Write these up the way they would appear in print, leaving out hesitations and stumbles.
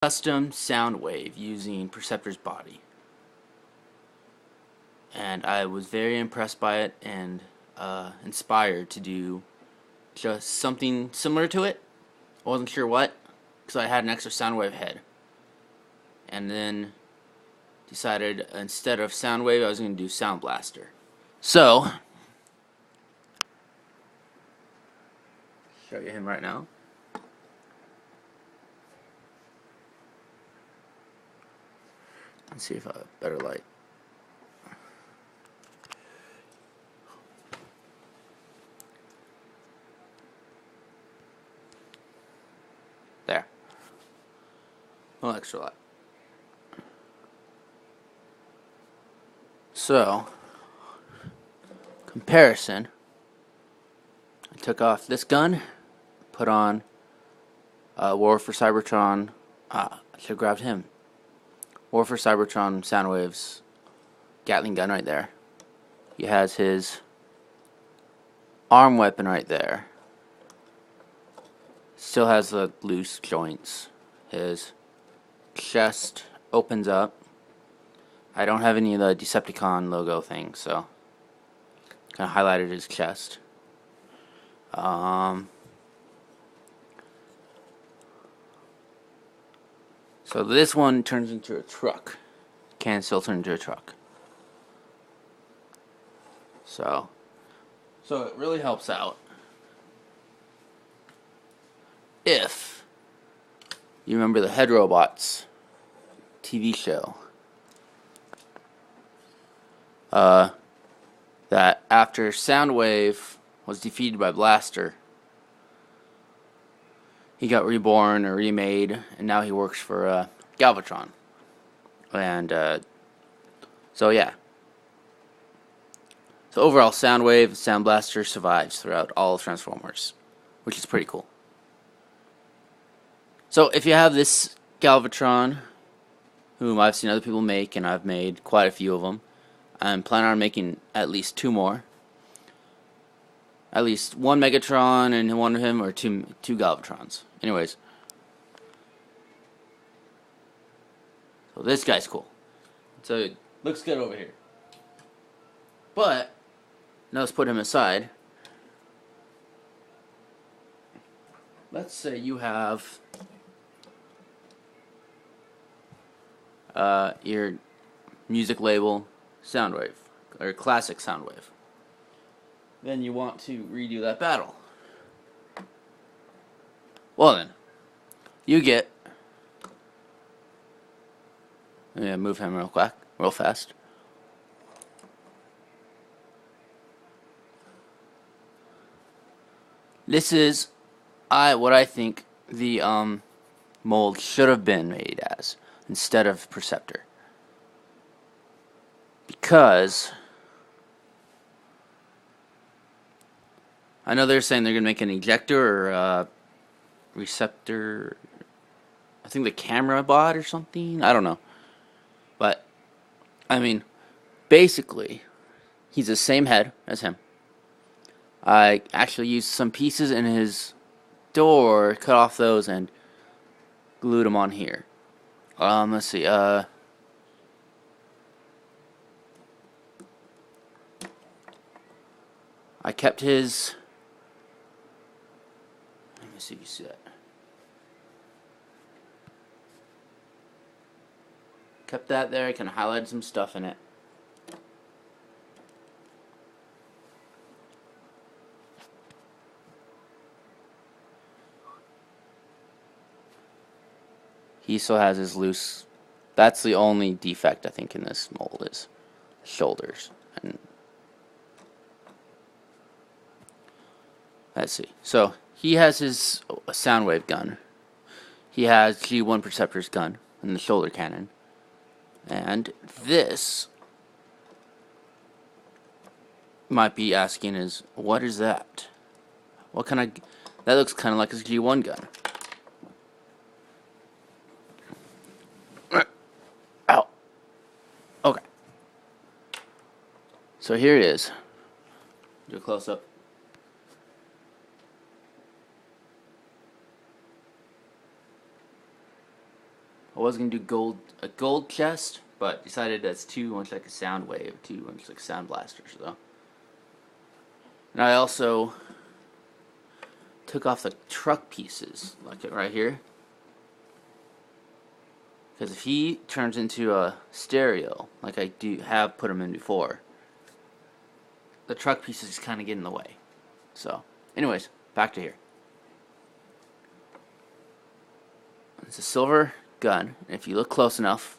Custom Soundwave using Perceptor's body, and I was very impressed by it and inspired to do just something similar to it. I wasn't sure what, because I had an extra Soundwave head, and then decided instead of Soundwave I was going to do Soundblaster. So, show you him right now. Let's see if I have a better light. There. No extra light. So, comparison. I took off this gun, put on War for Cybertron. I should have grabbed him. War for Cybertron Soundwave's Gatling gun right there. He has his arm weapon right there. Still has the loose joints. His chest opens up. I don't have any of the Decepticon logo thing, so kind of highlighted his chest. So this one turns into a truck. Can still turn into a truck. So it really helps out if you remember the Head Robots TV show. That after Soundwave was defeated by Blaster, he got reborn or remade, and now he works for Galvatron. And so yeah. So overall, Soundwave, Soundblaster survives throughout all Transformers, which is pretty cool. So if you have this Galvatron, whom I've seen other people make, and I've made quite a few of them, I'm planning on making at least 2 more. At least 1 Megatron and one of him, or two Galvatrons. Anyways. So this guy's cool. So it looks good over here. But, now let's put him aside. Let's say you have your music label Soundwave, or classic Soundwave. Then you want to redo that battle. Well then, you get... Let me move him real fast. This is what I think the mold should have been made as, instead of Perceptor. Because I know they're saying they're going to make an ejector or receptor. I think the camera bot or something. I don't know. But, I mean, basically, he's the same head as him. I actually used some pieces in his door, cut off those, and glued them on here. Let's see. I kept his... Let me see if you see that. Kept that there. I kind of highlighted some stuff in it. He still has his loose... That's the only defect, I think, in this mold is shoulders. And let's see. So, he has his Soundwave gun. He has G1 Perceptor's gun and the shoulder cannon. And this might be asking is, what is that? What kind of... That looks kind of like his G1 gun. Ow. Okay. So here it is. Do a close up. I was gonna do a gold chest, but decided that's too much like a Soundwave, too much like Soundblaster. So, and I also took off the truck pieces, like it right here, because if he turns into a stereo, like I do have put him in before, the truck pieces kind of get in the way. So, anyways, back to here. It's a silver gun, and if you look close enough,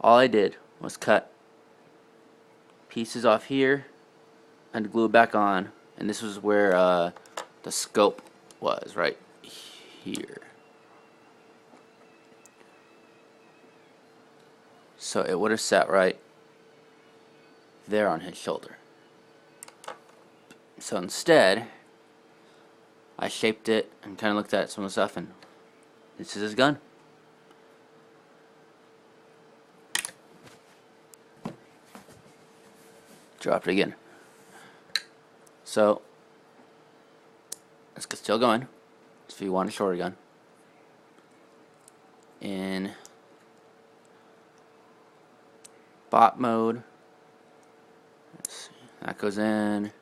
all I did was cut pieces off here and glue it back on, and this was where the scope was, right here. So it would have sat right there on his shoulder. So instead, I shaped it and kind of looked at some of the stuff, and this is his gun. Dropped it again. So let's get still going. So if you want a shorter gun, in bot mode, let's see, that goes in.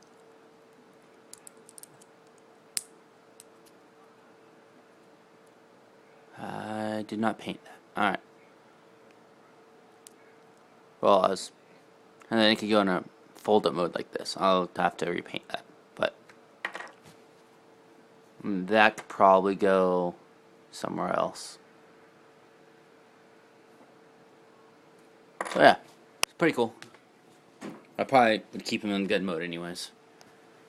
I did not paint that. Alright. Well, and then it could go in a fold up mode like this. I'll have to repaint that. But that could probably go somewhere else. So yeah, it's pretty cool. I probably would keep him in good mode anyways.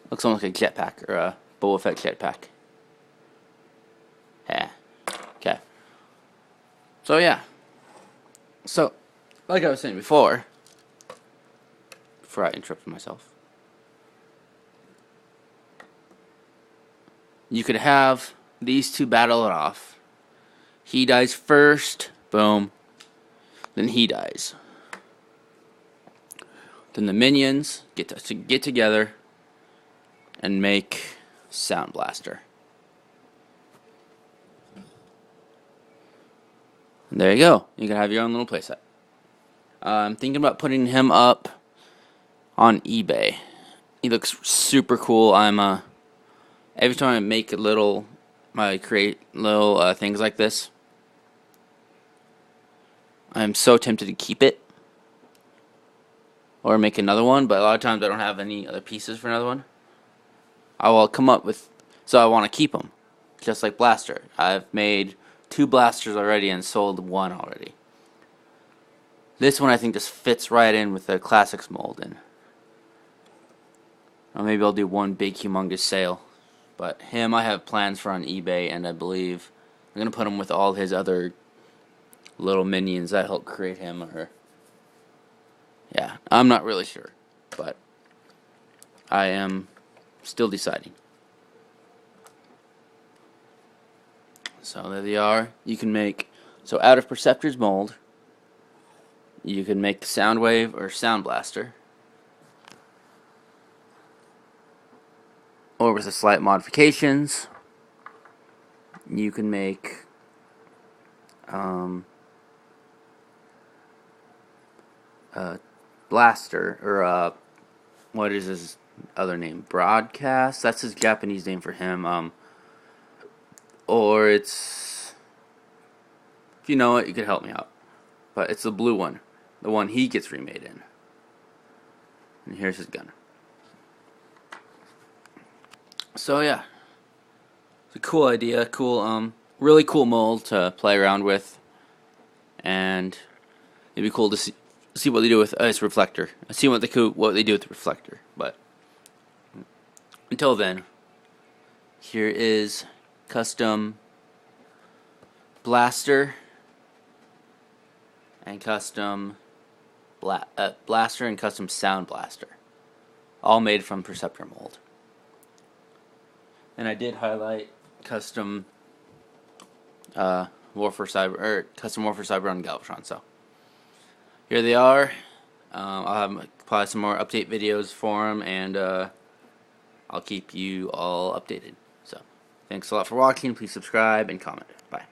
Looks almost like a jetpack, or a Boba Fett jetpack. Yeah. Okay. So yeah. So, like I was saying before I interrupted myself, you could have these two battle it off. He dies first, boom. Then he dies. Then the minions get together and make Soundblaster. And there you go. You can have your own little playset. I'm thinking about putting him up on eBay. He looks super cool. Every time I make create little things like this, I'm so tempted to keep it or make another one, but a lot of times I don't have any other pieces for another one. I will come up with, so I want to keep them, just like Blaster. I've made 2 blasters already and sold 1 already. This one I think just fits right in with the Classics mold, and or maybe I'll do one big humongous sale. But him I have plans for on eBay, and I believe I'm going to put him with all his other little minions that help create him, or yeah, I'm not really sure, but I am still deciding. So there they are. You can make, so out of Perceptor's mold, you can make Soundwave or Soundblaster, or with the slight modifications, you can make Blaster, or what is his other name? Broadcast? That's his Japanese name for him. Or it's, if you know it, you could help me out. But it's the blue one, the one he gets remade in. And here's his gun. So yeah, it's a cool idea, really cool mold to play around with, and it'd be cool to see what they do with its reflector. I see what they do with the reflector. But until then, here is custom Blaster and custom Blaster and custom Soundblaster, all made from Perceptor mold. And I did highlight custom Warfare Cyber on Galvatron. So here they are. I'll have probably some more update videos for them, and I'll keep you all updated. So thanks a lot for watching. Please subscribe and comment. Bye.